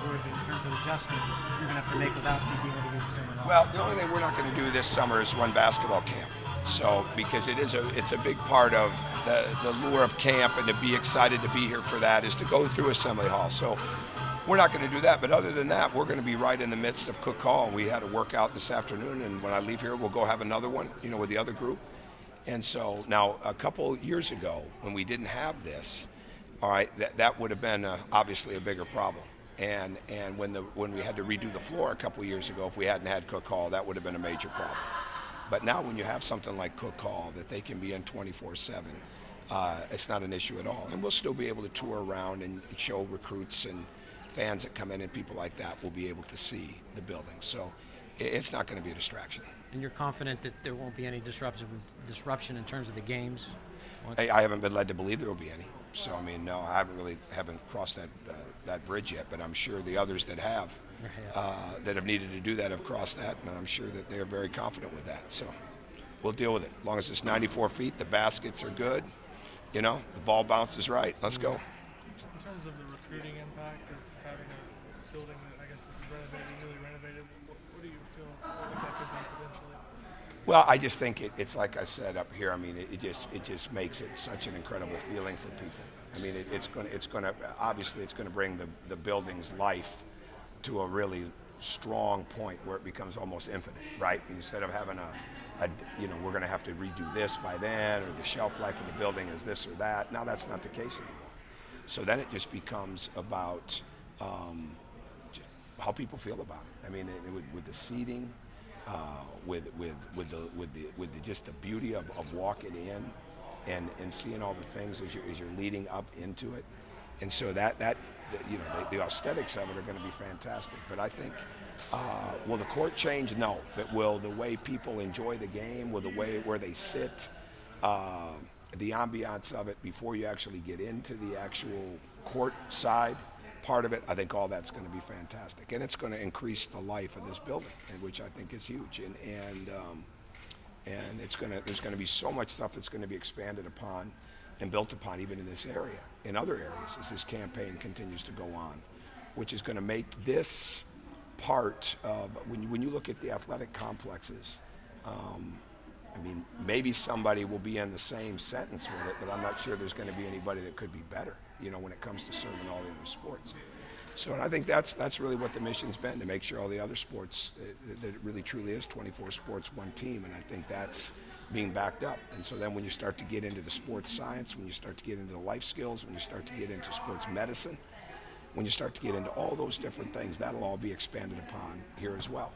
or in terms of adjustment you're going to have to make without being able to use Assembly Hall? Well, the only thing we're not going to do this summer is run basketball camp. So, because it's a big part of the lure of camp, and to be excited to be here for that is to go through Assembly Hall. So we're not going to do that, but other than that, we're going to be right in the midst of Cook Hall. We had a workout this afternoon, and when I leave here, we'll go have another one, with the other group. And so now, a couple years ago, when we didn't have this, all right, that would have been obviously a bigger problem. And when we had to redo the floor a couple years ago, if we hadn't had Cook Hall, that would have been a major problem. But now, when you have something like Cook Hall that they can be in 24/7, it's not an issue at all. And we'll still be able to tour around and show recruits and fans that come in, and people like that will be able to see the building. So it's not going to be a distraction. And you're confident that there won't be any disruption in terms of the games? I haven't been led to believe there will be any. So, no, I haven't crossed that bridge yet, but I'm sure the others that have needed to do that have crossed that, and I'm sure that they're very confident with that. So we'll deal with it. As long as it's 94 feet, the baskets are good, the ball bounces right. Let's go. In terms of the recruiting impact of having a building that I guess is newly renovated, what do you feel like that could be potentially? Well, I just think it's like I said up here. It just makes it such an incredible feeling for people. It's going to obviously it's going to bring the building's life to a really strong point where it becomes almost infinite, right? Instead of having we're going to have to redo this by then, or the shelf life of the building is this or that. Now that's not the case anymore. So then it just becomes about how people feel about it. With the seating, with just the beauty of walking in and seeing all the things as you're leading up into it, and so the aesthetics of it are going to be fantastic. But I think, will the court change? No. But will the way people enjoy the game, will the way where they sit, the ambiance of it before you actually get into the actual court side part of it, I think all that's going to be fantastic, and it's going to increase the life of this building, which I think is huge. And there's going to be so much stuff that's going to be expanded upon and built upon, even in this area, in other areas, as this campaign continues to go on, which is going to make this part of, when you look at the athletic complexes, maybe somebody will be in the same sentence with it, but I'm not sure there's going to be anybody that could be better, when it comes to serving all the other sports. So, and I think that's really what the mission's been, to make sure all the other sports, that it really truly is 24 sports, one team, and I think that's being backed up. And so then when you start to get into the sports science, when you start to get into the life skills, when you start to get into sports medicine, when you start to get into all those different things, that'll all be expanded upon here as well.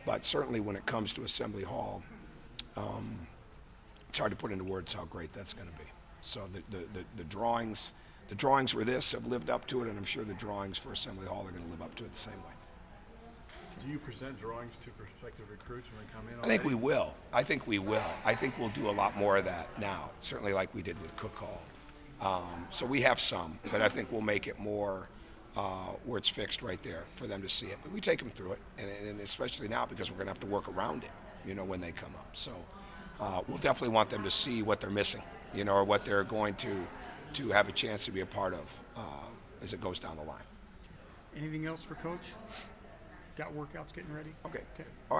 But certainly when it comes to Assembly Hall, it's hard to put into words how great that's going to be. So the drawings for this have lived up to it, and I'm sure the drawings for Assembly Hall are going to live up to it the same way. Do you present drawings to prospective recruits when they come in? I think we will. I think we'll do a lot more of that now, certainly like we did with Cook Hall. So we have some, but I think we'll make it more where it's fixed right there for them to see it. But we take them through it, and especially now because we're going to have to work around it, when they come up. So we'll definitely want them to see what they're missing, or what they're going to have a chance to be a part of as it goes down the line. Anything else for Coach? Got workouts getting ready? Okay. All right.